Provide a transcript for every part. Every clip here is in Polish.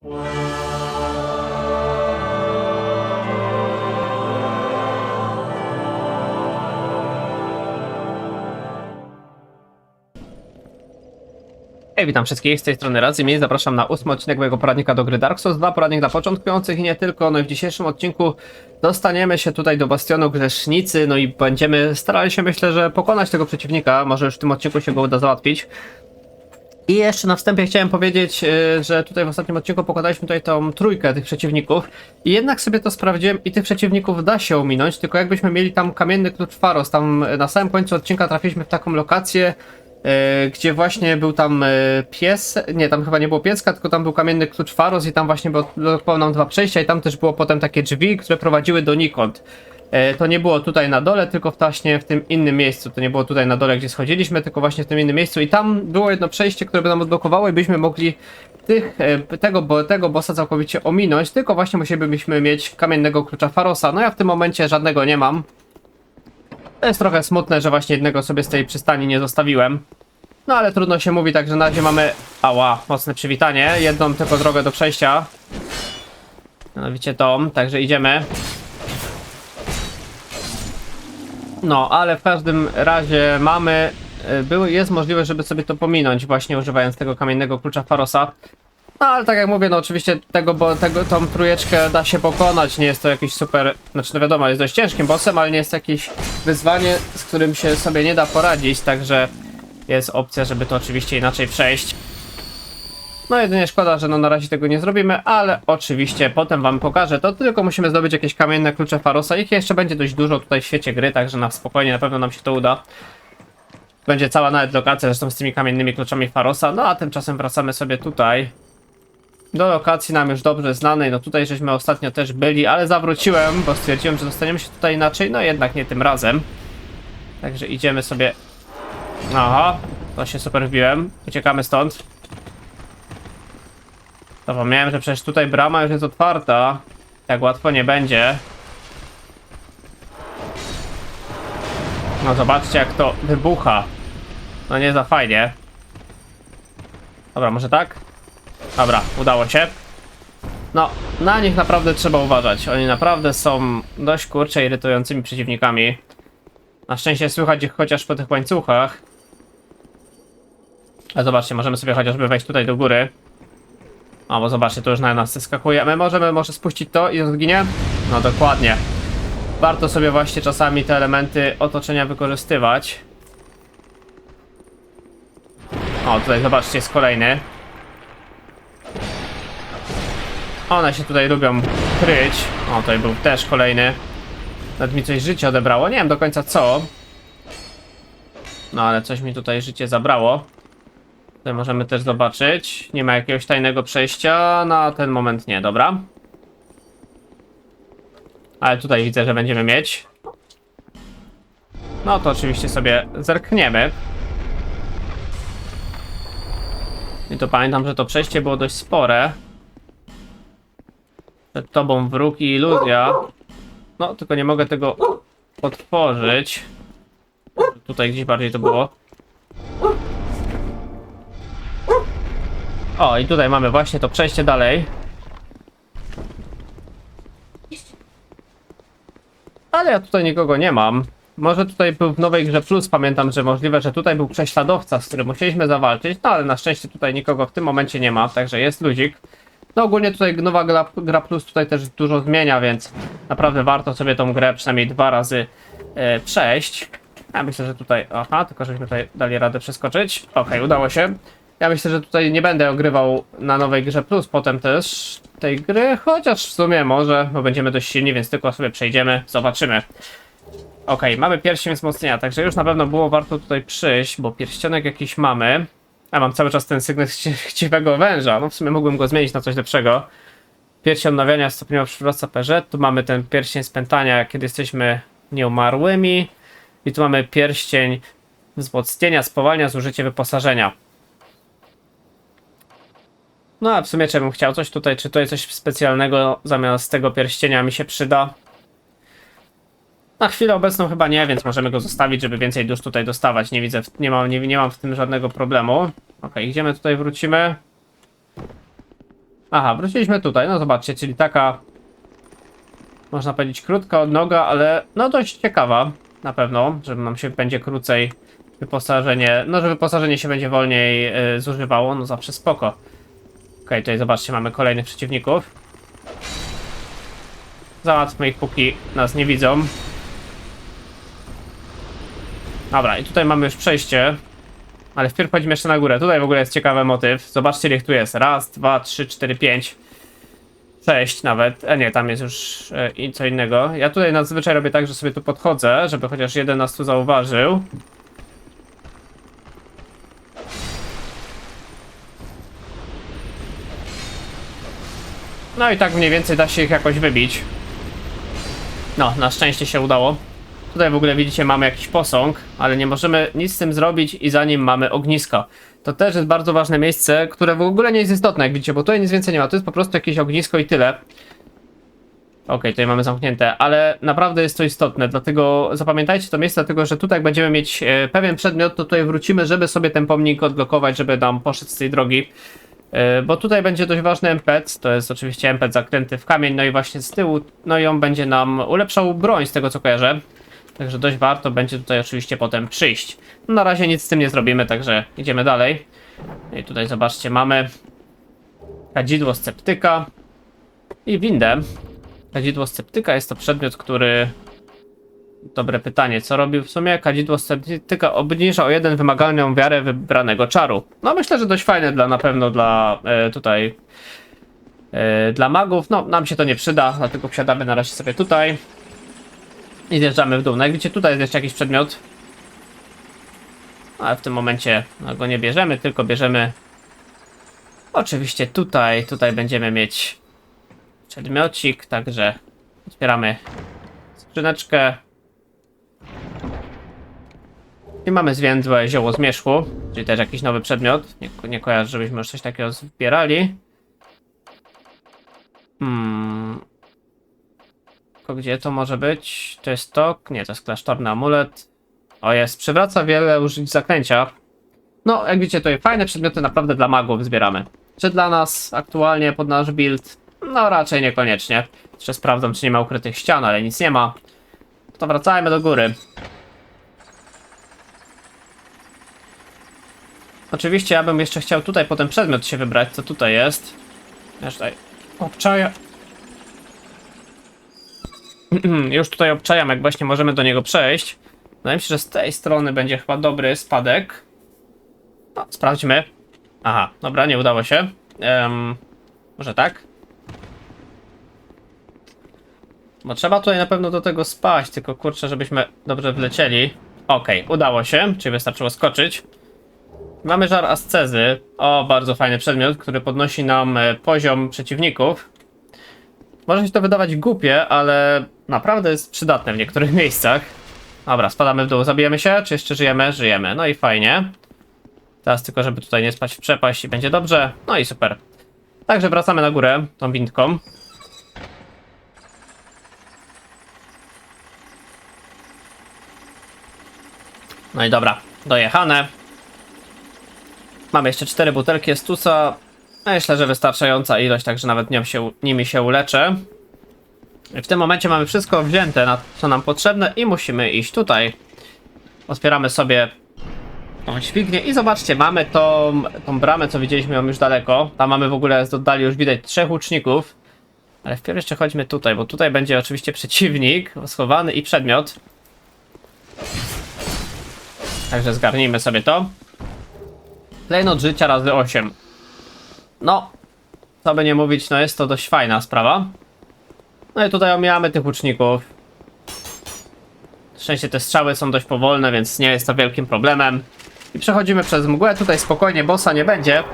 Hej, witam wszystkich, z tej strony Razymir, zapraszam na 8 odcinek mojego poradnika do gry Dark Souls 2, poradnik dla początkujących i nie tylko. No i w dzisiejszym odcinku dostaniemy się tutaj do Bastionu Grzesznicy, no i będziemy starali się, myślę, że pokonać tego przeciwnika, może już w tym odcinku się go uda załatwić. I jeszcze na wstępie chciałem powiedzieć, że tutaj w ostatnim odcinku pokonaliśmy tutaj tą trójkę tych przeciwników i jednak sobie to sprawdziłem i tych przeciwników da się ominąć, tylko jakbyśmy mieli tam kamienny klucz Pharos, tam na samym końcu odcinka trafiliśmy w taką lokację, gdzie właśnie był tam pies, nie, tam chyba nie było pieska, tylko tam był kamienny klucz Pharos i tam właśnie blokowało nam dwa przejścia i tam też było potem takie drzwi, które prowadziły donikąd. To nie było tutaj na dole, tylko właśnie w tym innym miejscu. To nie było tutaj na dole, gdzie schodziliśmy, tylko właśnie w tym innym miejscu. I tam było jedno przejście, które by nam odblokowało i byśmy mogli tego bossa całkowicie ominąć. Tylko właśnie musielibyśmy mieć kamiennego klucza Pharosa. No ja w tym momencie żadnego nie mam. To jest trochę smutne, że właśnie jednego sobie z tej przystani nie zostawiłem. No ale trudno się mówi, także na razie mamy... Ała, mocne przywitanie. Jedną tylko drogę do przejścia. Mianowicie tą, także idziemy. No, ale w każdym razie mamy... Jest możliwość, żeby sobie to pominąć, właśnie używając tego kamiennego klucza Pharosa. No, ale tak jak mówię, no oczywiście tą trójeczkę da się pokonać, nie jest to jakiś super... Znaczy, no wiadomo, jest dość ciężkim bossem, ale nie jest jakieś wyzwanie, z którym się sobie nie da poradzić, także jest opcja, żeby to oczywiście inaczej przejść. No jedynie szkoda, że no na razie tego nie zrobimy, ale oczywiście potem wam pokażę. To tylko musimy zdobyć jakieś kamienne klucze Pharosa. Ich jeszcze będzie dość dużo tutaj w świecie gry, także na spokojnie na pewno nam się to uda. Będzie cała nawet lokacja zresztą z tymi kamiennymi kluczami Pharosa. No a tymczasem wracamy sobie tutaj do lokacji nam już dobrze znanej. No tutaj żeśmy ostatnio też byli, ale zawróciłem, bo stwierdziłem, że dostaniemy się tutaj inaczej. No jednak nie tym razem. Także idziemy sobie... Aha, to się super wbiłem. Uciekamy stąd. Zapomniałem, że przecież tutaj brama już jest otwarta. Tak łatwo nie będzie. No zobaczcie, jak to wybucha. No nie za fajnie. Dobra, może tak? Dobra, udało się. No, na nich naprawdę trzeba uważać. Oni naprawdę są dość kurcze irytującymi przeciwnikami. Na szczęście słychać ich chociaż po tych łańcuchach. Ale zobaczcie, możemy sobie chociażby wejść tutaj do góry. O, bo zobaczcie, tu już na nas skakuje. My możemy może spuścić to i on zginie? No dokładnie. Warto sobie właśnie czasami te elementy otoczenia wykorzystywać. O, tutaj zobaczcie, jest kolejny. One się tutaj lubią kryć. O, tutaj był też kolejny. Nawet mi coś życie odebrało. Nie wiem do końca co. No, ale coś mi tutaj życie zabrało. Tutaj możemy też zobaczyć. Nie ma jakiegoś tajnego przejścia. Na ten moment nie, dobra. Ale tutaj widzę, że będziemy mieć. No to oczywiście sobie zerkniemy. I to pamiętam, że to przejście było dość spore. Przed tobą wróg i iluzja. No, tylko nie mogę tego otworzyć. Tutaj gdzieś bardziej to było. O, i tutaj mamy właśnie to przejście dalej. Ale ja tutaj nikogo nie mam. Może tutaj był w nowej grze plus, pamiętam, że możliwe, że tutaj był prześladowca, z którym musieliśmy zawalczyć. No ale na szczęście tutaj nikogo w tym momencie nie ma, także jest luzik. No ogólnie tutaj nowa gra plus tutaj też dużo zmienia, więc naprawdę warto sobie tą grę przynajmniej 2 razy przejść. Ja myślę, że tutaj... Aha, tylko żeśmy tutaj dali radę przeskoczyć. Okej, udało się. Ja myślę, że tutaj nie będę ogrywał na nowej grze plus potem też tej gry, chociaż w sumie może, bo będziemy dość silni, więc tylko sobie przejdziemy, zobaczymy. Okej, mamy pierścień wzmocnienia, także już na pewno było warto tutaj przyjść, bo pierścionek jakiś mamy. A mam cały czas ten sygnet chciwego węża, no w sumie mógłbym go zmienić na coś lepszego. Pierścień odnawiania stopniowo przywraca PZ, tu mamy ten pierścień spętania, kiedy jesteśmy nieumarłymi. I tu mamy pierścień wzmocnienia, spowalnia zużycie wyposażenia. No a w sumie czy bym chciał coś tutaj, czy tutaj coś specjalnego zamiast tego pierścienia mi się przyda? Na chwilę obecną chyba nie, więc możemy go zostawić, żeby więcej dusz tutaj dostawać. Nie widzę, nie mam w tym żadnego problemu. Okej, idziemy tutaj, wrócimy. Aha, wróciliśmy tutaj, no zobaczcie, czyli taka, można powiedzieć, krótka odnoga, ale no dość ciekawa, na pewno, że nam się będzie krócej wyposażenie, no że wyposażenie się będzie wolniej zużywało, no zawsze spoko. Okej, tutaj zobaczcie, mamy kolejnych przeciwników. Załatwmy ich, póki nas nie widzą. Dobra, i tutaj mamy już przejście. Ale wpierw chodzimy jeszcze na górę. Tutaj w ogóle jest ciekawy motyw. Zobaczcie, ile ich tu jest. Raz, dwa, trzy, cztery, pięć. 6 nawet. Nie, tam jest już i co innego. Ja tutaj zazwyczaj robię tak, że sobie tu podchodzę, żeby chociaż jeden nas tu zauważył. No i tak mniej więcej da się ich jakoś wybić. No, na szczęście się udało. Tutaj w ogóle widzicie, mamy jakiś posąg, ale nie możemy nic z tym zrobić i za nim mamy ognisko. To też jest bardzo ważne miejsce, które w ogóle nie jest istotne, jak widzicie, bo tutaj nic więcej nie ma. To jest po prostu jakieś ognisko i tyle. Okej, tutaj mamy zamknięte, ale naprawdę jest to istotne, dlatego zapamiętajcie to miejsce, dlatego że tutaj jak będziemy mieć pewien przedmiot, to tutaj wrócimy, żeby sobie ten pomnik odblokować, żeby nam poszedł z tej drogi. Bo tutaj będzie dość ważny NPC, to jest oczywiście NPC zakręty w kamień, no i właśnie z tyłu, no i on będzie nam ulepszał broń z tego co kojarzę. Także dość warto będzie tutaj oczywiście potem przyjść. No, na razie nic z tym nie zrobimy, także idziemy dalej. I tutaj zobaczcie, mamy kadzidło sceptyka i windę. Kadzidło sceptyka jest to przedmiot, który... Dobre pytanie, co robił w sumie? Kadzidło sceptyka obniża o 1 wymagalną wiarę wybranego czaru. No myślę, że dość fajne na pewno dla tutaj dla magów. No nam się to nie przyda, dlatego wsiadamy na razie sobie tutaj. I zjeżdżamy w dół. No jak widzicie, tutaj jest jeszcze jakiś przedmiot. Ale w tym momencie no, go nie bierzemy, tylko bierzemy... Oczywiście tutaj będziemy mieć przedmiocik, także otwieramy skrzyneczkę. I mamy zwiędłe zioło zmierzchu, czyli też jakiś nowy przedmiot. Nie kojarzę, żebyśmy już coś takiego zbierali. Gdzie to może być? To jest tok? Nie, to jest klasztorny amulet. O jest, przywraca wiele użyć zaklęcia. No, jak widzicie, tutaj fajne przedmioty naprawdę dla magów zbieramy. Czy dla nas aktualnie pod nasz build? No, raczej niekoniecznie. Jeszcze sprawdzam, czy nie ma ukrytych ścian, ale nic nie ma. To wracajmy do góry. Oczywiście ja bym jeszcze chciał tutaj po ten przedmiot się wybrać, co tutaj jest. Ja tutaj obczaję. Już tutaj obczajam, jak właśnie możemy do niego przejść. Wydaje mi się, że z tej strony będzie chyba dobry spadek. No, sprawdźmy. Aha, dobra, nie udało się. Może tak? Bo trzeba tutaj na pewno do tego spaść, tylko kurczę, żebyśmy dobrze wlecieli. Okej, udało się, czyli wystarczyło skoczyć. Mamy żar ascezy. O, bardzo fajny przedmiot, który podnosi nam poziom przeciwników. Może się to wydawać głupie, ale naprawdę jest przydatne w niektórych miejscach. Dobra, spadamy w dół. Zabijemy się? Czy jeszcze żyjemy? Żyjemy. No i fajnie. Teraz tylko, żeby tutaj nie spać w przepaść i będzie dobrze. No i super. Także wracamy na górę tą windką. No i dobra, dojechane. Mamy jeszcze 4 butelki Estusa. Myślę, że wystarczająca ilość, także nawet nimi się uleczę. W tym momencie mamy wszystko wzięte, na co nam potrzebne i musimy iść tutaj. Otwieramy sobie tą dźwignię i zobaczcie, mamy tą bramę, co widzieliśmy ją już daleko. Tam mamy w ogóle z oddali już widać 3 łuczników. Ale wpierw jeszcze chodźmy tutaj, bo tutaj będzie oczywiście przeciwnik schowany i przedmiot. Także zgarnijmy sobie to. Klejnot życia razy 8. No, co by nie mówić, no jest to dość fajna sprawa. No i tutaj omijamy tych łuczników. Na szczęście te strzały są dość powolne, więc nie jest to wielkim problemem. I przechodzimy przez mgłę, tutaj spokojnie, bossa nie będzie.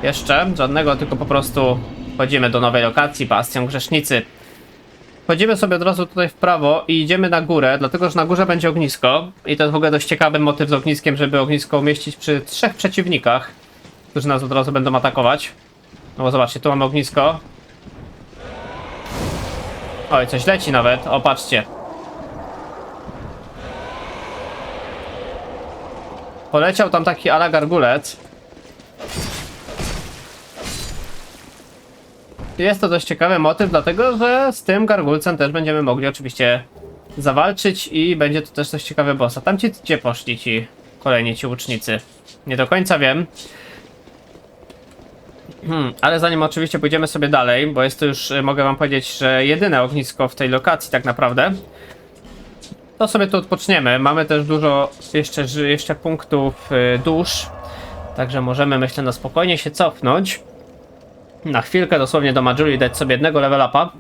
Jeszcze żadnego, tylko po prostu wchodzimy do nowej lokacji, Bastion Grzesznicy. Wchodzimy sobie od razu tutaj w prawo i idziemy na górę, dlatego że na górze będzie ognisko. I to jest w ogóle dość ciekawy motyw z ogniskiem, żeby ognisko umieścić przy 3 przeciwnikach, którzy nas od razu będą atakować. No bo zobaczcie, tu mamy ognisko. Oj, coś leci nawet, o patrzcie. Poleciał tam taki ala gargulec. jest to dość ciekawy motyw, dlatego że z tym gargulcem też będziemy mogli oczywiście zawalczyć i będzie to też dość ciekawy boss. A tam ci gdzie poszli ci kolejni ci łucznicy? Nie do końca wiem. Ale zanim oczywiście pójdziemy sobie dalej, bo jest to już, mogę wam powiedzieć, że jedyne ognisko w tej lokacji tak naprawdę, to sobie tu odpoczniemy. Mamy też dużo jeszcze punktów dusz, także możemy, myślę, na spokojnie się cofnąć. Na chwilkę dosłownie do Majuli dać sobie jednego level upa,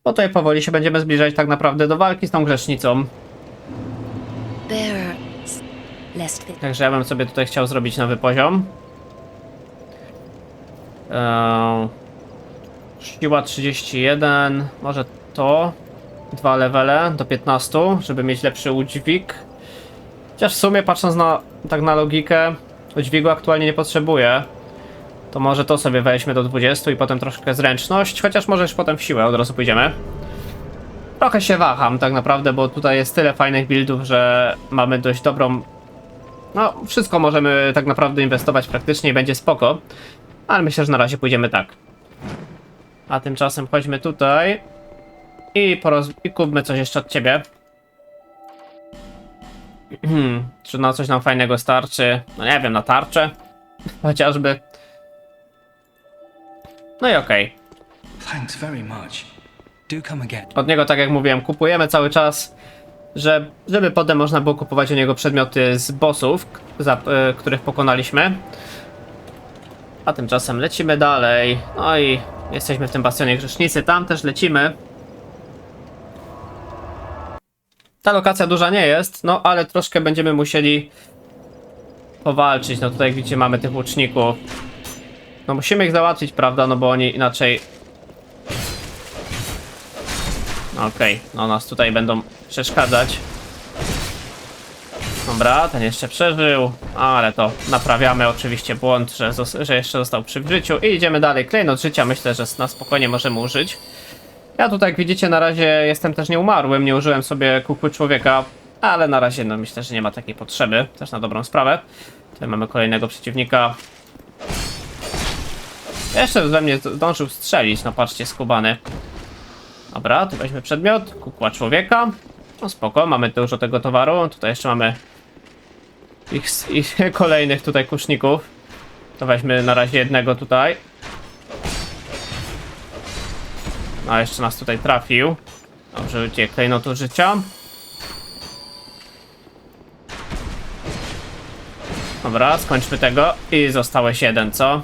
bo tutaj powoli się będziemy zbliżać tak naprawdę do walki z tą grzesznicą. Także ja bym sobie tutaj chciał zrobić nowy poziom. Siła 31, może to 2 levele do 15, żeby mieć lepszy udźwig. Chociaż w sumie patrząc tak na logikę, udźwigu aktualnie nie potrzebuję. To może to sobie weźmy do 20 i potem troszkę zręczność, chociaż może już potem w siłę od razu pójdziemy. Trochę się waham tak naprawdę, bo tutaj jest tyle fajnych buildów, że mamy dość dobrą... No, wszystko możemy tak naprawdę inwestować praktycznie i będzie spoko. Ale myślę, że na razie pójdziemy tak. A tymczasem chodźmy tutaj i kupmy coś jeszcze od ciebie. Czy na coś nam fajnego starczy? No nie wiem, na tarczę chociażby. No i okej. Od niego, tak jak mówiłem, kupujemy cały czas, żeby potem można było kupować u niego przedmioty z bossów, których pokonaliśmy. A tymczasem lecimy dalej. No i jesteśmy w tym bastionie grzesznicy, tam też lecimy. Ta lokacja duża nie jest, no ale troszkę będziemy musieli powalczyć. No tutaj widzicie, mamy tych łuczników. No musimy ich załatwić, prawda, no bo oni inaczej... Okej, no nas tutaj będą przeszkadzać. Dobra, ten jeszcze przeżył, ale to naprawiamy oczywiście błąd, że jeszcze został przy życiu i idziemy dalej. Klejnot życia myślę, że na spokojnie możemy użyć. Ja tutaj, jak widzicie, na razie jestem też nieumarłym, nie użyłem sobie kukły człowieka, ale na razie no myślę, że nie ma takiej potrzeby, też na dobrą sprawę. Tutaj mamy kolejnego przeciwnika. Jeszcze ze mnie zdążył strzelić, no patrzcie, skubany. Dobra, tu weźmy przedmiot, kukła człowieka. No spoko, mamy dużo tego towaru, tutaj jeszcze mamy ich kolejnych tutaj kuszników. To weźmy na razie jednego tutaj. No jeszcze nas tutaj trafił. Dobrze, uciekł klejnotu życia. Dobra, skończmy tego i zostałeś jeden, co?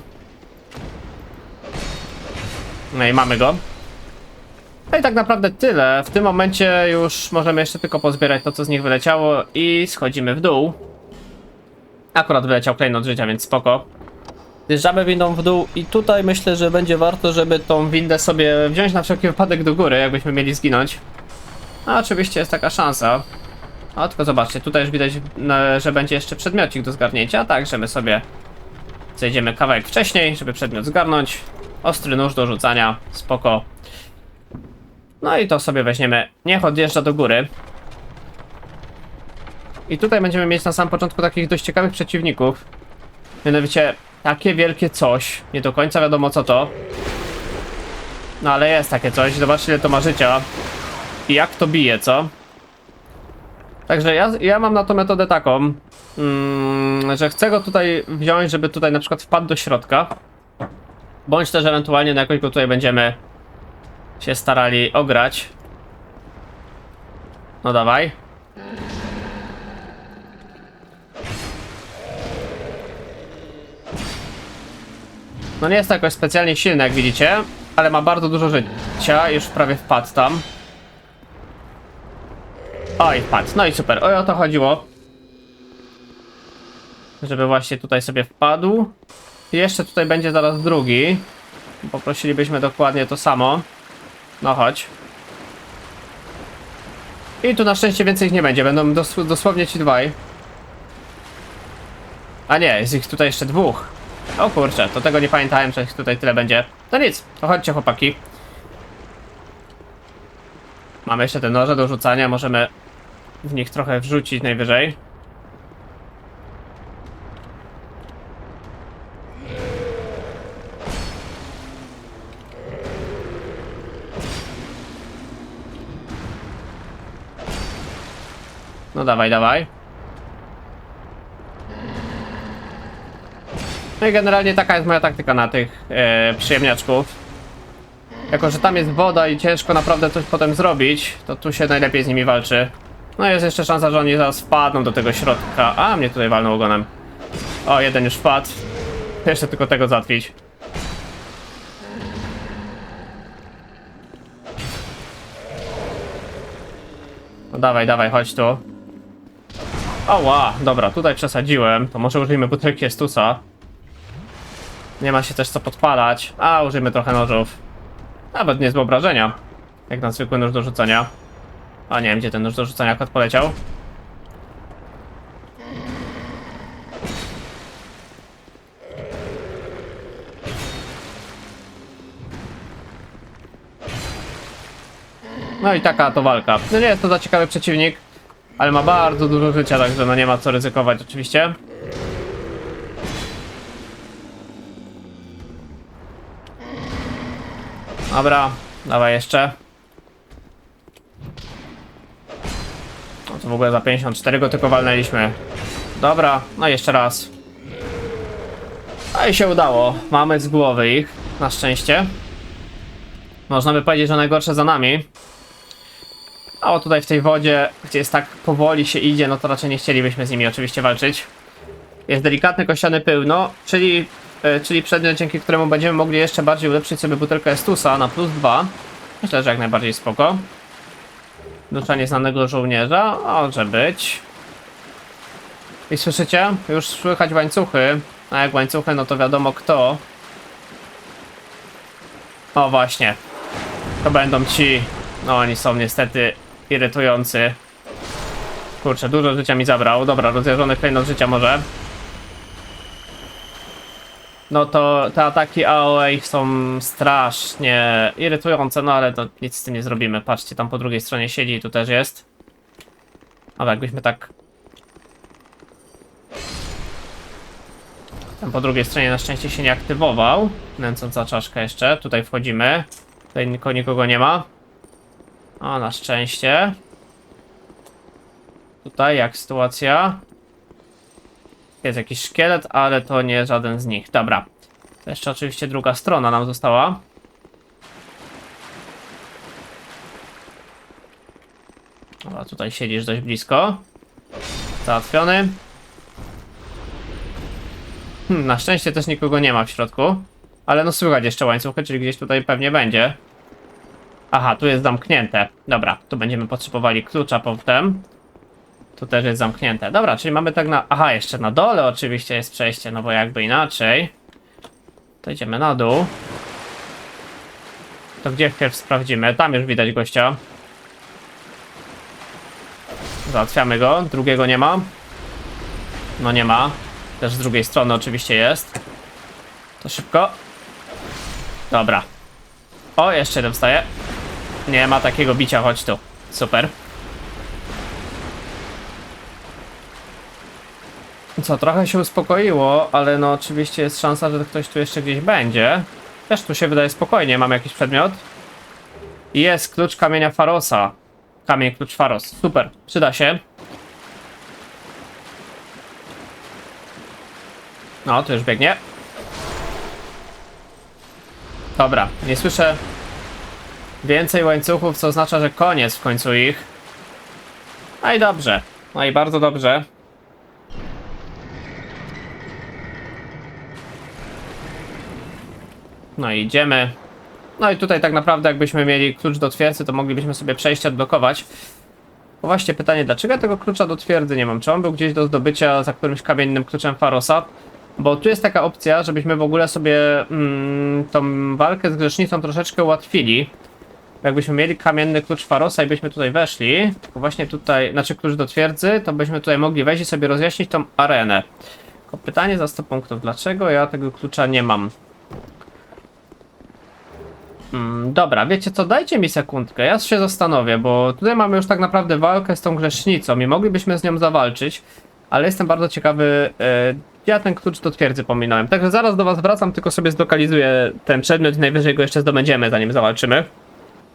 No i mamy go. No i tak naprawdę tyle. W tym momencie już możemy jeszcze tylko pozbierać to, co z nich wyleciało i schodzimy w dół. Akurat wyleciał klejnot życia, więc spoko. Zjeżdżamy windą w dół i tutaj myślę, że będzie warto, żeby tą windę sobie wziąć na wszelki wypadek do góry, jakbyśmy mieli zginąć. A oczywiście jest taka szansa. O, tylko zobaczcie, tutaj już widać, że będzie jeszcze przedmiocik do zgarnięcia, także my sobie zejdziemy kawałek wcześniej, żeby przedmiot zgarnąć. Ostry nóż do rzucania, spoko. No i to sobie weźmiemy, niech odjeżdża do góry. I tutaj będziemy mieć na samym początku takich dość ciekawych przeciwników. Mianowicie takie wielkie coś, nie do końca wiadomo co to. No ale jest takie coś, zobaczcie ile to ma życia. I jak to bije, co? Także ja mam na to metodę taką, że chcę go tutaj wziąć, żeby tutaj na przykład wpadł do środka. Bądź też ewentualnie na jakoś go tutaj będziemy się starali ograć. No dawaj. No nie jest to jakoś specjalnie silny, jak widzicie, ale ma bardzo dużo życia, już prawie wpadł tam. Oj, wpadł, no i super, oj, o to chodziło. Żeby właśnie tutaj sobie wpadł. I jeszcze tutaj będzie zaraz drugi. Poprosilibyśmy dokładnie to samo. No chodź. I tu na szczęście więcej ich nie będzie, będą dosłownie ci dwaj. A nie, jest ich tutaj jeszcze dwóch. O kurczę, to tego nie pamiętałem, że ich tutaj tyle będzie. No nic, to chodźcie chłopaki. Mamy jeszcze te noże do rzucania, możemy w nich trochę wrzucić najwyżej. No dawaj, dawaj. No i generalnie taka jest moja taktyka na tych przyjemniaczków. Jako że tam jest woda i ciężko naprawdę coś potem zrobić, to tu się najlepiej z nimi walczy. No jest jeszcze szansa, że oni zaraz wpadną do tego środka. A, mnie tutaj walnął ogonem. O, jeden już wpadł. Jeszcze tylko tego załatwić. No dawaj, dawaj, chodź tu. Oła, dobra, tutaj przesadziłem. To może użyjmy butelki Estusa. Nie ma się też co podpalać. A, użyjmy trochę nożów. Nawet nie z wyobrażenia. Jak na zwykły nóż do rzucania. A nie wiem, gdzie ten nóż do rzucania akurat poleciał. No i taka to walka. No nie jest to za ciekawy przeciwnik, ale ma bardzo dużo życia, także no nie ma co ryzykować oczywiście. Dobra, dawaj jeszcze. No to w ogóle za 54 go tylko walnęliśmy. Dobra, no jeszcze raz. No i się udało. Mamy z głowy ich, na szczęście. Można by powiedzieć, że najgorsze za nami. A o tutaj w tej wodzie, gdzie jest tak powoli się idzie, no to raczej nie chcielibyśmy z nimi oczywiście walczyć. Jest delikatny kościany pył, no, czyli przedmiot, dzięki któremu będziemy mogli jeszcze bardziej ulepszyć sobie butelkę Estusa na +2. Myślę, że jak najbardziej spoko. Dusza nieznanego żołnierza, może być. I słyszycie? Już słychać łańcuchy. A jak łańcuchy, no to wiadomo kto. O właśnie. To będą ci. No oni są niestety irytujący. Kurczę, dużo życia mi zabrał. Dobra, rozjarzonych klejnot życia może. No to te ataki AOE są strasznie irytujące, no ale to nic z tym nie zrobimy. Patrzcie, tam po drugiej stronie siedzi i tu też jest. Ale jakbyśmy tak... Tam po drugiej stronie na szczęście się nie aktywował. Nęcąca czaszka jeszcze. Tutaj wchodzimy. Tutaj nikogo nie ma. O, na szczęście. Tutaj jak sytuacja? Jest jakiś szkielet, ale to nie żaden z nich. Dobra. To jeszcze oczywiście druga strona nam została. Dobra, tutaj siedzisz dość blisko. Załatwiony. Na szczęście też nikogo nie ma w środku. Ale no słychać jeszcze łańcuchy, czyli gdzieś tutaj pewnie będzie. Aha, tu jest zamknięte. Dobra, tu będziemy potrzebowali klucza potem. Tu też jest zamknięte. Dobra, czyli mamy tak na... Aha, jeszcze na dole oczywiście jest przejście, no bo jakby inaczej. To idziemy na dół. To gdzie wpierw sprawdzimy? Tam już widać gościa. Załatwiamy go. Drugiego nie ma. No nie ma. Też z drugiej strony oczywiście jest. To szybko. Dobra. O, jeszcze jeden wstaje. Nie ma takiego bicia, chodź tu. Super. Co, trochę się uspokoiło, ale no oczywiście jest szansa, że ktoś tu jeszcze gdzieś będzie. Też tu się wydaje spokojnie, mam jakiś przedmiot. Jest klucz kamienia Farosa. Kamień, klucz Faros. Super, przyda się. No, to już biegnie. Dobra, nie słyszę więcej łańcuchów, co oznacza, że koniec w końcu ich. No i dobrze. No i bardzo dobrze. No i idziemy. No i tutaj tak naprawdę jakbyśmy mieli klucz do twierdzy, to moglibyśmy sobie przejście odblokować. Bo właśnie pytanie, dlaczego ja tego klucza do twierdzy nie mam? Czy on był gdzieś do zdobycia za którymś kamiennym kluczem Farosa? Bo tu jest taka opcja, żebyśmy w ogóle sobie tą walkę z grzesznicą troszeczkę ułatwili. Jakbyśmy mieli kamienny klucz Farosa i byśmy tutaj weszli, to właśnie tutaj, znaczy klucz do twierdzy, to byśmy tutaj mogli wejść i sobie rozjaśnić tą arenę. Tylko pytanie za 100 punktów, dlaczego ja tego klucza nie mam? Dobra, wiecie co, dajcie mi sekundkę, ja się zastanowię, bo tutaj mamy już tak naprawdę walkę z tą grzesznicą i moglibyśmy z nią zawalczyć, ale jestem bardzo ciekawy, ja ten klucz do twierdzy pominąłem, także zaraz do was wracam, tylko sobie zlokalizuję ten przedmiot i najwyżej go jeszcze zdobędziemy, zanim zawalczymy.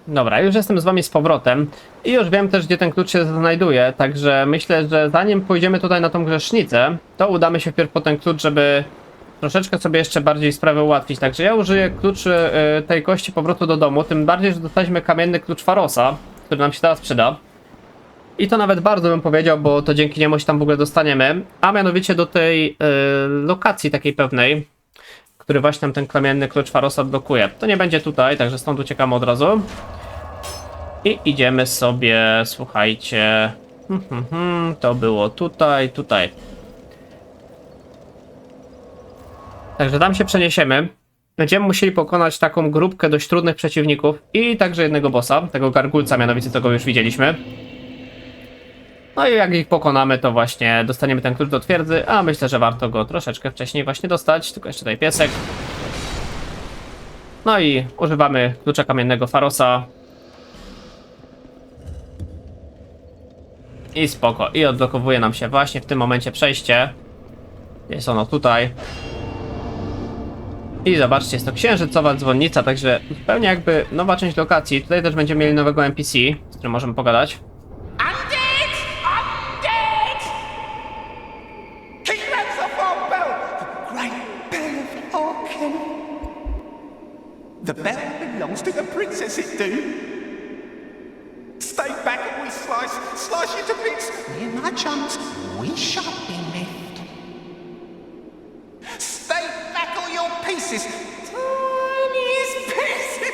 Dobra, już jestem z wami z powrotem i już wiem też, gdzie ten klucz się znajduje, także myślę, że zanim pójdziemy tutaj na tą grzesznicę, to udamy się wpierw po ten klucz, żeby troszeczkę sobie jeszcze bardziej sprawę ułatwić. Także ja użyję kluczy tej kości powrotu do domu, tym bardziej, że dostaliśmy kamienny klucz Pharosa, który nam się teraz przyda. I to nawet bardzo bym powiedział, bo to dzięki niemu się tam w ogóle dostaniemy, a mianowicie do tej lokacji takiej pewnej, który właśnie tam ten kamienny klucz Pharosa blokuje. To nie będzie tutaj, także stąd uciekamy od razu. I idziemy sobie, słuchajcie, to było tutaj, tutaj. Także tam się przeniesiemy. Będziemy musieli pokonać taką grupkę dość trudnych przeciwników i także jednego bossa, tego gargulca mianowicie, co go już widzieliśmy. No i jak ich pokonamy, to właśnie dostaniemy ten klucz do twierdzy, a myślę, że warto go troszeczkę wcześniej właśnie dostać. Tylko jeszcze tutaj piesek. No i używamy klucza kamiennego Pharosa. I spoko. I odblokowuje nam się właśnie w tym momencie przejście. Jest ono tutaj. I zobaczcie, jest to księżycowa dzwonnica, także zupełnie jakby nowa część lokacji. Tutaj też będziemy mieli nowego NPC, z którym możemy pogadać. Undead! Undead! Keep hands off our bell! The great bell of Orkin. The bell belongs to the princess, it do. Stay back and we slice you to bits. Near my chums, we shan't be left. Stay back all your pieces. Tiniest pieces.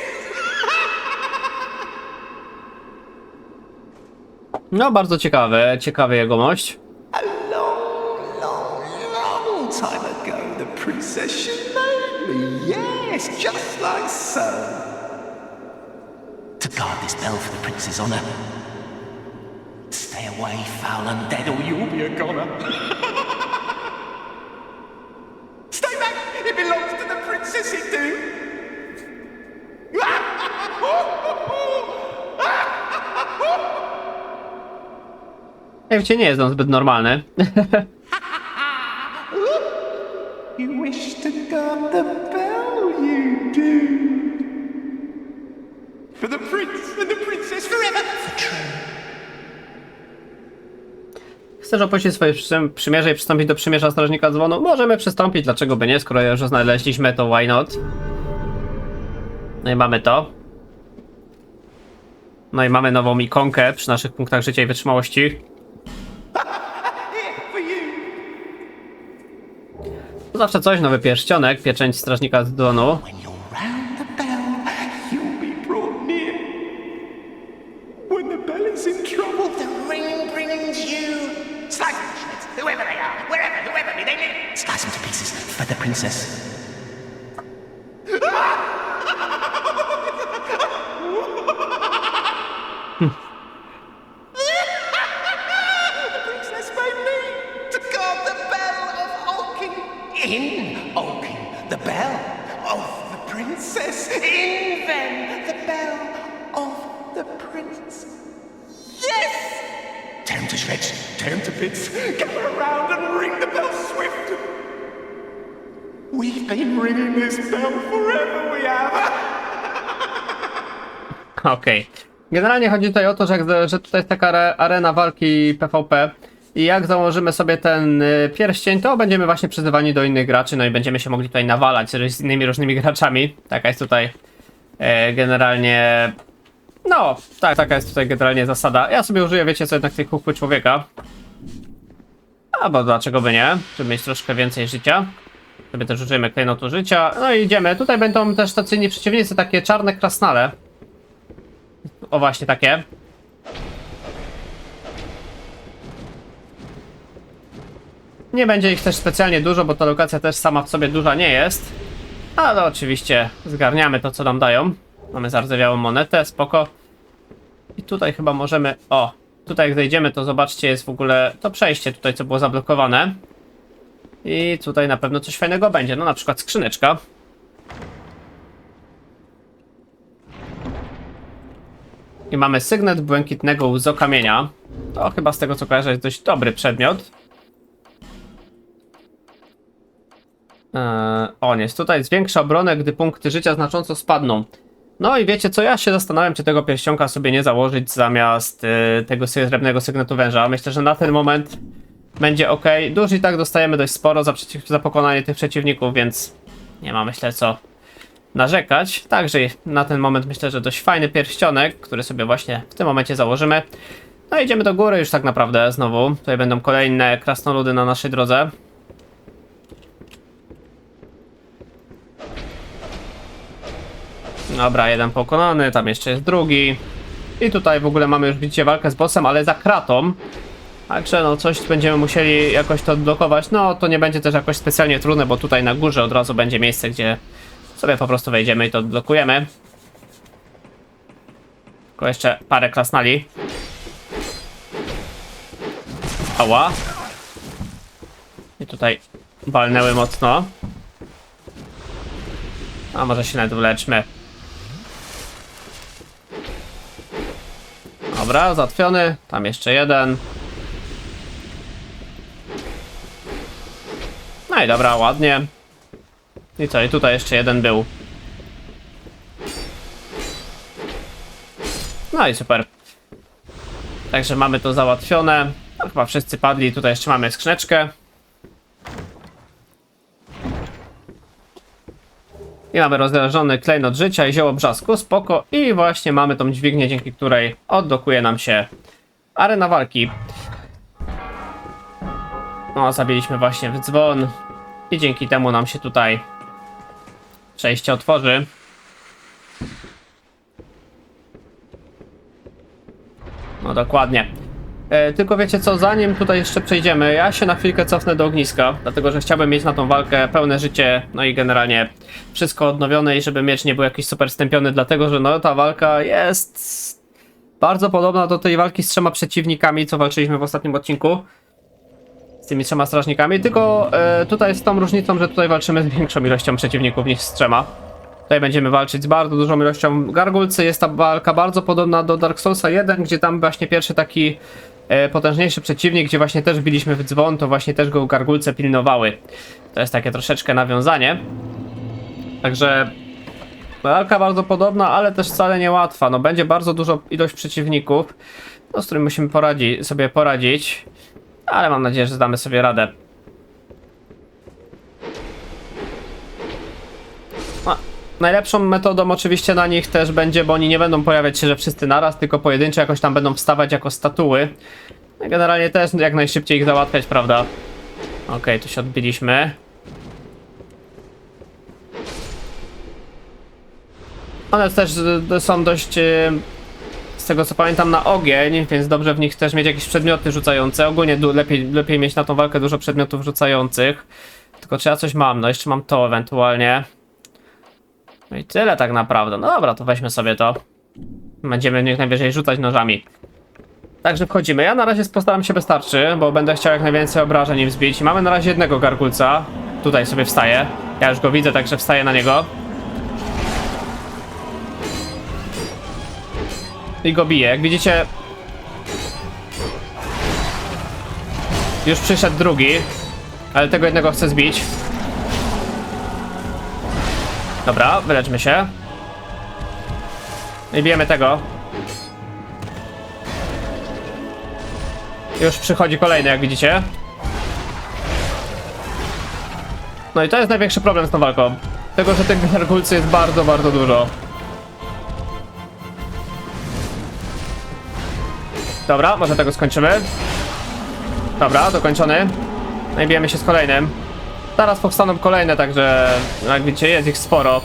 No, bardzo ciekawy jegomość. A long, long, long time ago, the princess she made me. Yes, just like so. To guard this bell for the prince's honor. Stay away, foul undead, or you'll be a goner. Stay back! It belongs to the princess, it do. Jak wiecie, nie jest on zbyt normalny. You wish to guard the bell, you do. For the prince and the princess forever. For true. Chcesz opuścić swoje przymierze i przystąpić do przymierza Strażnika Dzwonu? Możemy przystąpić, dlaczego by nie, skoro już znaleźliśmy to, why not? No i mamy to. No i mamy nową ikonkę przy naszych punktach życia i wytrzymałości. For you. To zawsze coś, nowy pierścionek, pieczęć Strażnika Dzwonu. When you're round the bell, you'll be brought near. When the bell is in trouble, the ring brings you. Slice them to shreds, whoever they are, whoever may they live. Slice them to pieces for the princess. The princess made me to guard the bell of Olkin. In Olkin, the bell of the princess. In then, the bell of the prince. Yes! Tear him to shreds, tear him to bits. Gather around and ring the bell swift. We've been ringing this bell forever, we have. Okej. Generalnie chodzi tutaj o to, że tutaj jest taka arena walki PvP i jak założymy sobie ten pierścień, to będziemy właśnie przyzywani do innych graczy, no i będziemy się mogli tutaj nawalać z innymi różnymi graczami. Taka jest tutaj generalnie... No, tak, taka jest tutaj generalnie zasada. Ja sobie użyję, wiecie co, jednak tej kukły człowieka. A bo dlaczego by nie? Żeby mieć troszkę więcej życia. Sobie też użyjemy klejnotu życia. No i idziemy. Tutaj będą też tacy inni przeciwnicy, takie czarne krasnale. O właśnie takie. Nie będzie ich też specjalnie dużo, bo ta lokacja też sama w sobie duża nie jest. Ale oczywiście zgarniamy to, co nam dają. Mamy zardzewiałą monetę, spoko. I tutaj chyba możemy... O, tutaj jak zejdziemy, to zobaczcie, jest w ogóle to przejście tutaj, co było zablokowane. I tutaj na pewno coś fajnego będzie, no na przykład skrzyneczka. I mamy sygnet błękitnego łzokamienia. To chyba z tego co kojarzę jest dość dobry przedmiot. On jest tutaj. Zwiększa obronę, gdy punkty życia znacząco spadną. No i wiecie co, ja się zastanawiam, czy tego pierścionka sobie nie założyć zamiast tego srebrnego sygnetu węża. Myślę, że na ten moment będzie ok. Duż i tak dostajemy dość sporo za pokonanie tych przeciwników, więc nie ma, myślę, co narzekać. Także na ten moment myślę, że dość fajny pierścionek, który sobie właśnie w tym momencie założymy. No idziemy do góry już tak naprawdę znowu. Tutaj będą kolejne krasnoludy na naszej drodze. Dobra, jeden pokonany, tam jeszcze jest drugi. I tutaj w ogóle mamy już, widzicie, walkę z bossem, ale za kratą. Także no coś będziemy musieli jakoś to odblokować. No to nie będzie też jakoś specjalnie trudne, bo tutaj na górze od razu będzie miejsce, gdzie sobie po prostu wejdziemy i to odblokujemy. Tylko jeszcze parę krasnali. Ała. I tutaj walnęły mocno. A może się nawet wleczmy. Dobra, załatwiony. Tam jeszcze jeden. No i dobra, ładnie. I co, i tutaj jeszcze jeden był. No i super. Także mamy to załatwione. No, chyba wszyscy padli. Tutaj jeszcze mamy skrzyneczkę. I mamy rozleżony klejnot życia i zioło brzasku. Spoko. I właśnie mamy tą dźwignię, dzięki której odblokuje nam się arena walki. No, zabiliśmy właśnie w dzwon. I dzięki temu nam się tutaj przejście otworzy. No dokładnie. Tylko wiecie co, zanim tutaj jeszcze przejdziemy, ja się na chwilkę cofnę do ogniska, dlatego że chciałbym mieć na tą walkę pełne życie, no i generalnie wszystko odnowione i żeby miecz nie był jakiś super stępiony, dlatego że no ta walka jest bardzo podobna do tej walki z 3 przeciwnikami, co walczyliśmy w ostatnim odcinku. Z tymi 3 strażnikami, tylko tutaj z tą różnicą, że tutaj walczymy z większą ilością przeciwników niż z 3. Tutaj będziemy walczyć z bardzo dużą ilością gargulcy. Jest ta walka bardzo podobna do Dark Soulsa 1, gdzie tam właśnie pierwszy taki potężniejszy przeciwnik, gdzie właśnie też biliśmy w dzwon, to właśnie też go gargulce pilnowały. To jest takie troszeczkę nawiązanie. Także walka bardzo podobna, ale też wcale nie łatwa. No będzie bardzo dużo ilość przeciwników, no, z którymi musimy sobie poradzić. Ale mam nadzieję, że damy sobie radę. No, najlepszą metodą oczywiście na nich też będzie, bo oni nie będą pojawiać się, że wszyscy naraz, tylko pojedyncze jakoś tam będą wstawać jako statuły. Generalnie też jak najszybciej ich załatwiać, prawda? Okej, tu się odbiliśmy. One też są dość, z tego co pamiętam, na ogień, więc dobrze w nich też mieć jakieś przedmioty rzucające. Ogólnie lepiej mieć na tą walkę dużo przedmiotów rzucających. Tylko czy ja coś mam? No jeszcze mam to ewentualnie. No i tyle tak naprawdę. No dobra, to weźmy sobie to. Będziemy w nich najwyżej rzucać nożami. Także wchodzimy. Ja na razie postaram się bez tarczy, bo będę chciał jak najwięcej obrażeń im zbić. Mamy na razie jednego gargulca. Tutaj sobie wstaje. Ja już go widzę, także wstaję na niego. I go bije. Jak widzicie, już przyszedł drugi, ale tego jednego chcę zbić. Dobra, wyleczmy się. I bijemy tego. Już przychodzi kolejny, jak widzicie. No i to jest największy problem z tą walką. Tego, że tych gargulcy jest bardzo, bardzo dużo. Dobra, może tego skończymy. Dobra, dokończony. No i bijemy się z kolejnym. Zaraz powstaną kolejne, także jak widzicie, jest ich sporo.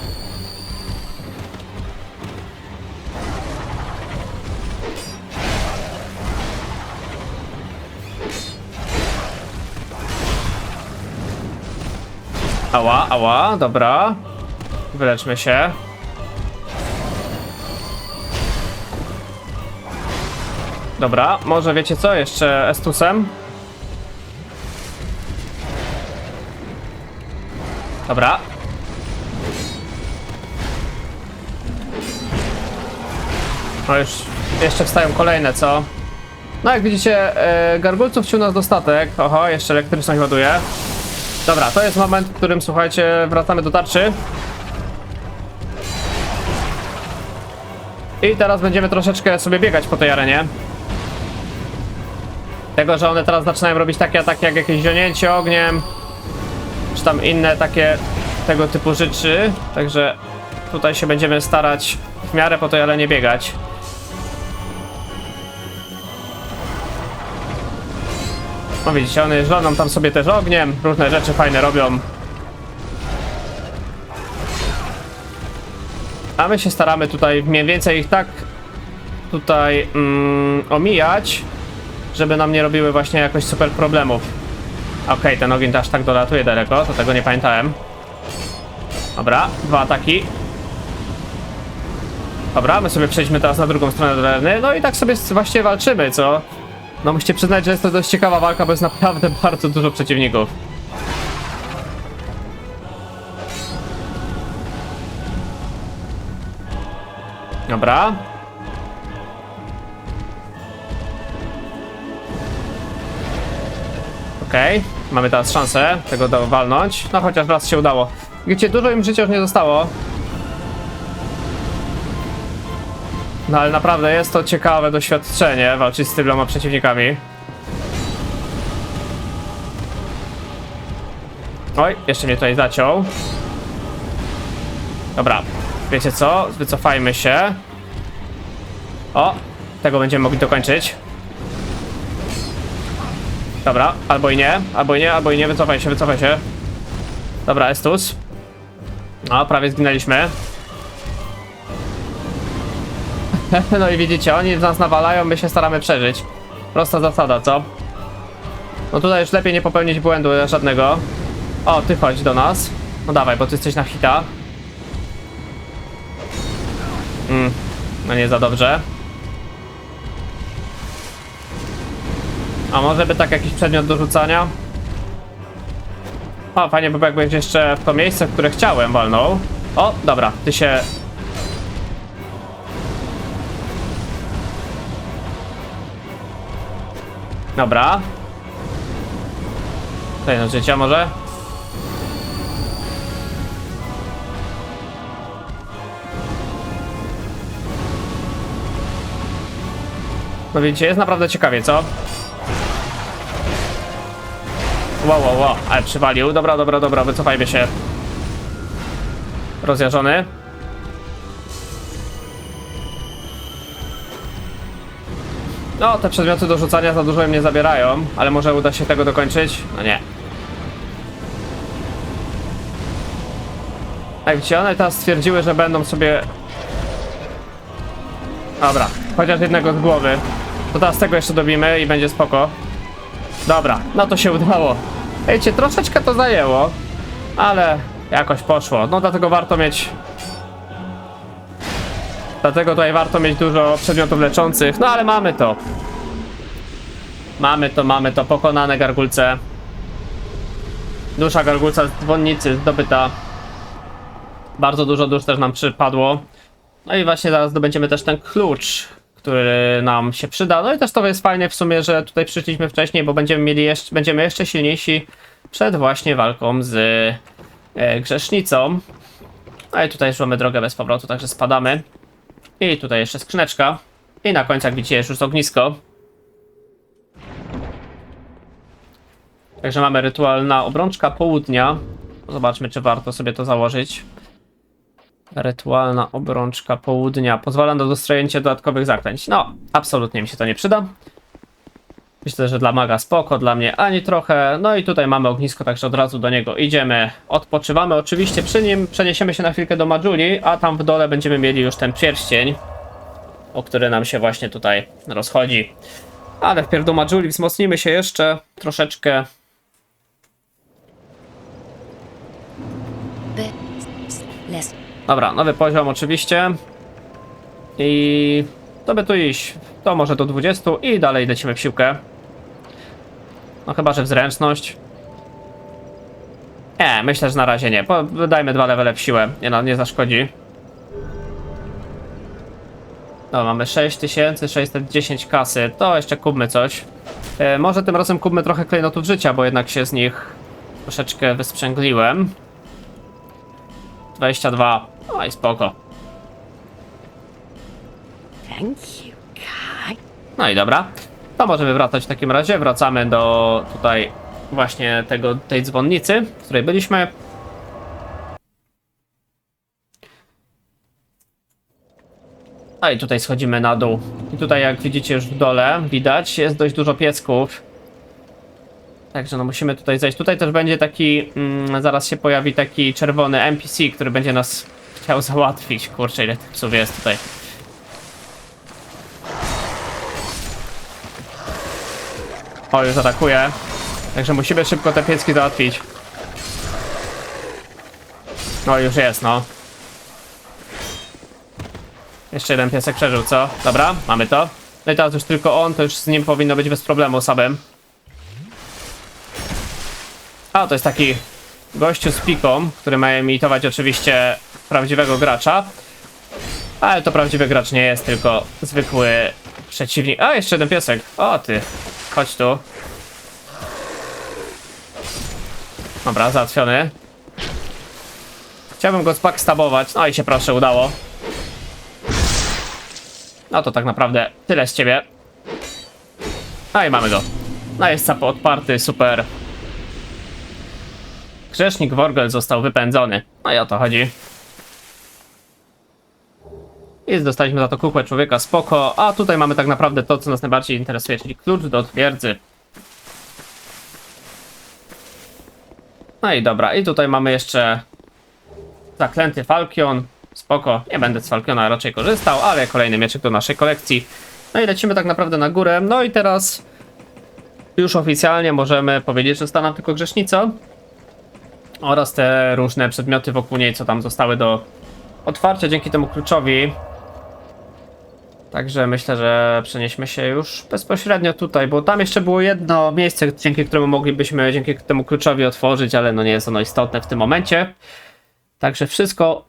Ała, ała, dobra. Wyleczmy się. Dobra, może wiecie co? Jeszcze Estusem. Dobra. No już jeszcze wstają kolejne, co? No jak widzicie, gargulców wciął nas dostatek. Oho, jeszcze elektryczność ładuje. Dobra, to jest moment, w którym, słuchajcie, wracamy do tarczy. I teraz będziemy troszeczkę sobie biegać po tej arenie. Tego, że one teraz zaczynają robić takie ataki jak jakieś zionięcie ogniem, czy tam inne takie tego typu rzeczy. Także tutaj się będziemy starać w miarę po tej arenie biegać. No widzicie, one żoną tam sobie też ogniem, różne rzeczy fajne robią. A my się staramy tutaj mniej więcej ich tak tutaj omijać, żeby nam nie robiły właśnie jakoś super problemów. Okej, ten ogień aż tak dolatuje daleko, to tego nie pamiętałem. Dobra, 2 ataki. Dobra, my sobie przejdźmy teraz na drugą stronę do areny. No i tak sobie właśnie walczymy, co? No musicie przyznać, że jest to dość ciekawa walka, bo jest naprawdę bardzo dużo przeciwników. Dobra. Okej, mamy teraz szansę tego walnąć. No chociaż raz się udało. Widzicie, dużo im życia już nie zostało. No ale naprawdę jest to ciekawe doświadczenie walczyć z tyloma przeciwnikami. Oj, jeszcze mnie tutaj zaciął. Dobra, wiecie co? Wycofajmy się. O, tego będziemy mogli dokończyć. Dobra, albo i nie, albo i nie, albo i nie, wycofaj się, wycofaj się. Dobra, Estus. No, prawie zginęliśmy. No i widzicie, oni w nas nawalają, my się staramy przeżyć. Prosta zasada, co? No tutaj już lepiej nie popełnić błędu żadnego. O, ty chodź do nas. No dawaj, bo ty jesteś na hita. No nie za dobrze. A może by tak jakiś przedmiot do rzucania? O, fajnie by było, jakbyś jeszcze w to miejsce, w które chciałem, walnął. O, dobra, ty się... Dobra. Tutaj no życia może? No widzicie, jest naprawdę ciekawie, co? Wow, ale przywalił. Dobra, wycofajmy się. Rozjażony. No, te przedmioty do rzucania za dużo im nie zabierają, ale może uda się tego dokończyć? No nie. Jak widzicie, one teraz stwierdziły, że będą sobie... Dobra, chociaż jednego z głowy. To teraz tego jeszcze dobimy i będzie spoko. Dobra, no to się udało. Wiecie, troszeczkę to zajęło, ale jakoś poszło. No dlatego warto mieć... Dlatego tutaj warto mieć dużo przedmiotów leczących. No ale mamy to. Mamy to. Pokonane gargulce. Dusza gargulca z dzwonnicy zdobyta. Bardzo dużo dusz też nam przypadło. No i właśnie zaraz zdobędziemy też ten klucz, który nam się przyda. No i też to jest fajne w sumie, że tutaj przyszliśmy wcześniej, bo będziemy jeszcze silniejsi przed właśnie walką z grzesznicą. No i tutaj już mamy drogę bez powrotu, także spadamy. I tutaj jeszcze skrzyneczka. I na końcu, jak widzicie, jest już ognisko. Także mamy rytualna obrączka południa. Zobaczmy, czy warto sobie to założyć. Rytualna obrączka południa. Pozwala na dostrzegnięcie dodatkowych zaklęć. No, absolutnie mi się to nie przyda. Myślę, że dla maga spoko, dla mnie ani trochę. No i tutaj mamy ognisko, także od razu do niego idziemy. Odpoczywamy. Oczywiście przy nim przeniesiemy się na chwilkę do Majuli, a tam w dole będziemy mieli już ten pierścień, o który nam się właśnie tutaj rozchodzi. Ale wpierw do Majuli wzmocnimy się jeszcze troszeczkę. Dobra, nowy poziom oczywiście. I to by tu iść. To może do 20 i dalej lecimy w siłkę. No chyba, że w zręczność. Myślę, że na razie nie. Dajmy 2 levele w siłę. Nie zaszkodzi. No, mamy 6610 kasy. To jeszcze kupmy coś. Może tym razem kupmy trochę klejnotów życia, bo jednak się z nich troszeczkę wysprzęgliłem. 22. No i spoko. Thank you, Kai. No i dobra. To możemy wracać w takim razie. Wracamy do tutaj właśnie tej dzwonnicy, w której byliśmy. No i tutaj schodzimy na dół. I tutaj jak widzicie już w dole, widać, jest dość dużo piesków. Także no musimy tutaj zejść. Tutaj też będzie taki, zaraz się pojawi taki czerwony NPC, który będzie nas chciał załatwić. Kurczę, ile tych psów jest tutaj. O, już atakuje. Także musimy szybko te pieski załatwić. No już jest, no. Jeszcze jeden piesek przeżył, co? Dobra, mamy to. No i teraz już tylko on, to już z nim powinno być bez problemu samym. A, to jest taki gościu z piką, który ma imitować oczywiście prawdziwego gracza. Ale to prawdziwy gracz nie jest, tylko zwykły przeciwnik. A, jeszcze jeden piesek. O, ty. Chodź tu. Dobra, załatwiony. Chciałbym go spackstabować. No i się proszę, udało. No to tak naprawdę tyle z ciebie. No i mamy go. No jest sap odparty, super. Grzesznik Worgel został wypędzony. No i o to chodzi. I dostaliśmy za to kukłę człowieka, spoko. A tutaj mamy tak naprawdę to, co nas najbardziej interesuje, czyli klucz do twierdzy. No i dobra, i tutaj mamy jeszcze zaklęty Falkion. Spoko, nie będę z Falkiona raczej korzystał, ale kolejny mieczyk do naszej kolekcji. No i lecimy tak naprawdę na górę. No i teraz już oficjalnie możemy powiedzieć, że została nam tylko grzesznica. Oraz te różne przedmioty wokół niej, co tam zostały do otwarcia dzięki temu kluczowi. Także myślę, że przenieśmy się już bezpośrednio tutaj, bo tam jeszcze było jedno miejsce, dzięki któremu moglibyśmy dzięki temu kluczowi otworzyć, ale no nie jest ono istotne w tym momencie. Także wszystko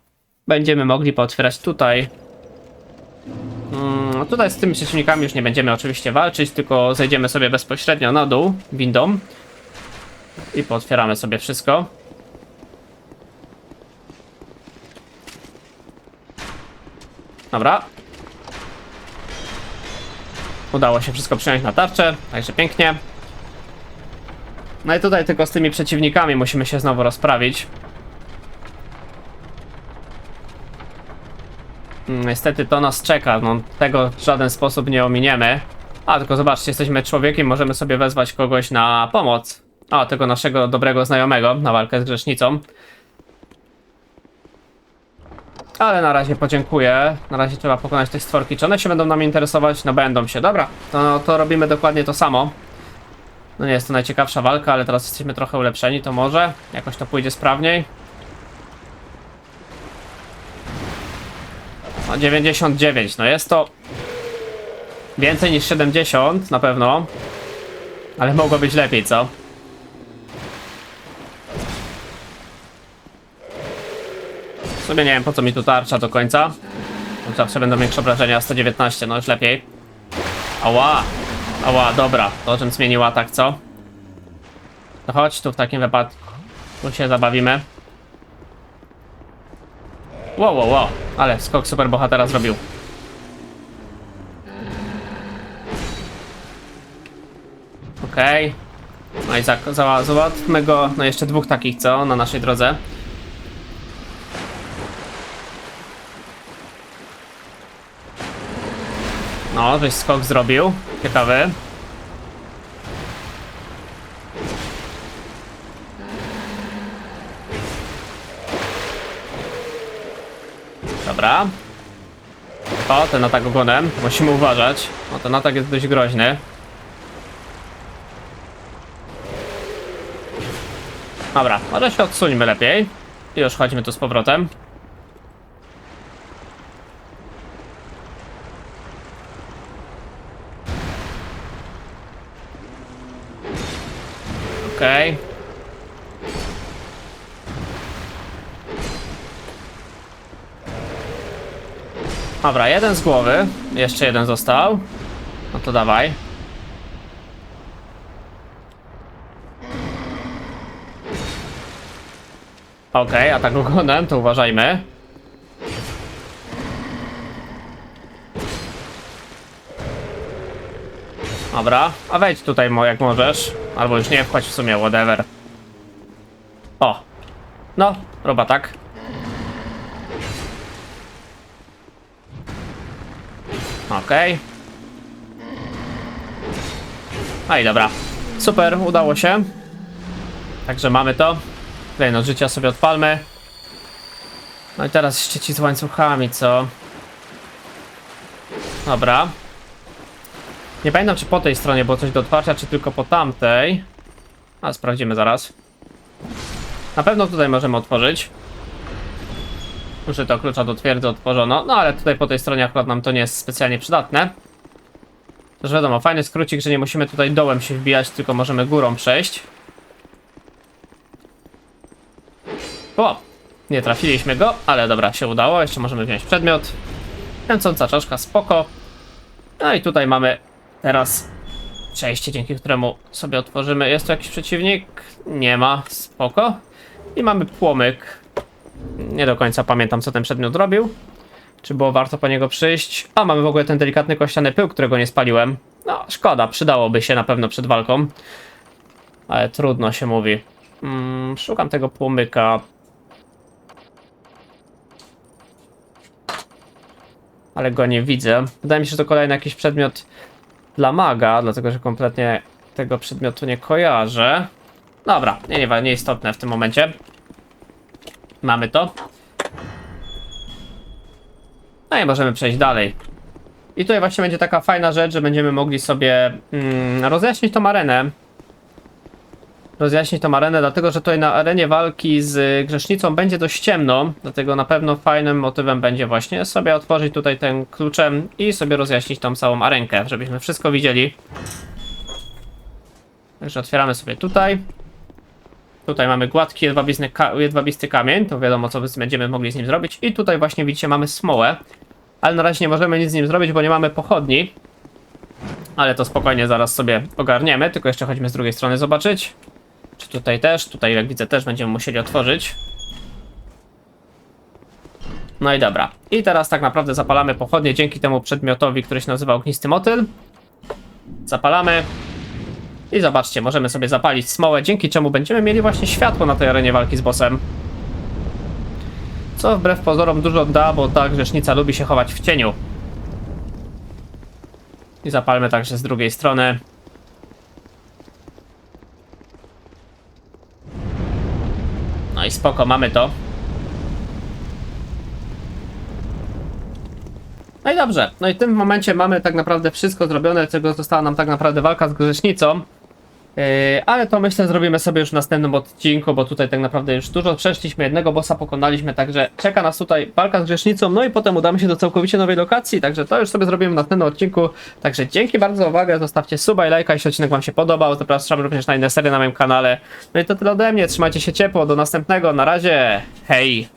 będziemy mogli pootwierać tutaj. Tutaj z tymi przeciwnikami już nie będziemy oczywiście walczyć, tylko zejdziemy sobie bezpośrednio na dół windą i pootwieramy sobie wszystko. Dobra. Udało się wszystko przyjąć na tarczę, także pięknie. No i tutaj tylko z tymi przeciwnikami musimy się znowu rozprawić. Niestety to nas czeka, no tego w żaden sposób nie ominiemy. A, tylko zobaczcie, jesteśmy człowiekiem, możemy sobie wezwać kogoś na pomoc. A, tego naszego dobrego znajomego na walkę z grzesznicą. Ale na razie podziękuję. Na razie trzeba pokonać te stworki. Czy one się będą nami interesować? No będą się. Dobra, to robimy dokładnie to samo. No nie jest to najciekawsza walka, ale teraz jesteśmy trochę ulepszeni, to może jakoś to pójdzie sprawniej. No 99, no jest to więcej niż 70 na pewno. Ale mogło być lepiej, co? W sumie nie wiem, po co mi tu tarcza do końca. Zawsze będą większe obrażenia, 119, no już lepiej. Ała, ała, dobra, to czym zmienił atak, co? To chodź tu w takim wypadku, tu się zabawimy. Wow, wow, wow, ale skok super bohatera zrobił. Okej. No i załatwmy go, no jeszcze dwóch takich, co? Na naszej drodze. No, żeś skok zrobił. Ciekawy. Dobra. O, ten atak ogonem. Musimy uważać. No, ten atak jest dość groźny. Dobra, może się odsuńmy lepiej. I już chodźmy tu z powrotem. Okej. Dobra, jeden z głowy. Jeszcze jeden został. No to dawaj. Okej, atak ogonem, to uważajmy. Dobra, a wejdź tutaj jak możesz. Albo już nie wchodź w sumie, whatever. O. No, roba tak. Okej. No i dobra. Super, udało się. Także mamy to. Tutaj no życia sobie odpalmy. No i teraz szczyci z łańcuchami, co? Dobra. Nie pamiętam, czy po tej stronie było coś do otwarcia, czy tylko po tamtej. A sprawdzimy zaraz. Na pewno tutaj możemy otworzyć. Użyto klucza do twierdzy, otworzono. No ale tutaj po tej stronie akurat nam to nie jest specjalnie przydatne. Też wiadomo, fajny skrócik, że nie musimy tutaj dołem się wbijać, tylko możemy górą przejść. O! Nie trafiliśmy go, ale dobra, się udało. Jeszcze możemy wziąć przedmiot. Kręcąca czaszka, spoko. No i tutaj mamy teraz przejście, dzięki któremu sobie otworzymy. Jest tu jakiś przeciwnik? Nie ma, spoko. I mamy płomyk. Nie do końca pamiętam, co ten przedmiot robił. Czy było warto po niego przyjść? A, mamy w ogóle ten delikatny kościany pył, którego nie spaliłem. No, szkoda, przydałoby się na pewno przed walką. Ale trudno się mówi. Szukam tego płomyka. Ale go nie widzę. Wydaje mi się, że to kolejny jakiś przedmiot dla maga, dlatego że kompletnie tego przedmiotu nie kojarzę. Dobra, nieistotne w tym momencie. Mamy to. No i możemy przejść dalej. I tutaj właśnie będzie taka fajna rzecz, że będziemy mogli sobie rozjaśnić tą arenę. Dlatego że tutaj na arenie walki z grzesznicą będzie dość ciemno. Dlatego na pewno fajnym motywem będzie właśnie sobie otworzyć tutaj ten kluczem i sobie rozjaśnić tą całą arenkę, żebyśmy wszystko widzieli. Także otwieramy sobie tutaj. Tutaj mamy gładki, jedwabisty kamień, to wiadomo, co będziemy mogli z nim zrobić. I tutaj właśnie widzicie, mamy smołę. Ale na razie nie możemy nic z nim zrobić, bo nie mamy pochodni. Ale to spokojnie zaraz sobie ogarniemy, tylko jeszcze chodźmy z drugiej strony zobaczyć. Czy tutaj też? Tutaj jak widzę też będziemy musieli otworzyć. No i dobra. I teraz tak naprawdę zapalamy pochodnie dzięki temu przedmiotowi, który się nazywa ognisty motyl. Zapalamy. I zobaczcie, możemy sobie zapalić smołę, dzięki czemu będziemy mieli właśnie światło na tej arenie walki z bossem. Co wbrew pozorom dużo da, bo ta grzesznica lubi się chować w cieniu. I zapalmy także z drugiej strony. No i spoko, mamy to. No i dobrze, no i w tym momencie mamy tak naprawdę wszystko zrobione, czego została nam tak naprawdę walka z grzesznicą. Ale to myślę zrobimy sobie już w następnym odcinku, bo tutaj tak naprawdę już dużo przeszliśmy, jednego bossa pokonaliśmy, także czeka nas tutaj walka z grzesznicą, no i potem udamy się do całkowicie nowej lokacji, także to już sobie zrobimy w następnym odcinku. Także dzięki bardzo za uwagę, zostawcie suba i lajka, jeśli odcinek wam się podobał, zapraszam również na inne serie na moim kanale. No i to tyle ode mnie, trzymajcie się ciepło, do następnego, na razie, hej!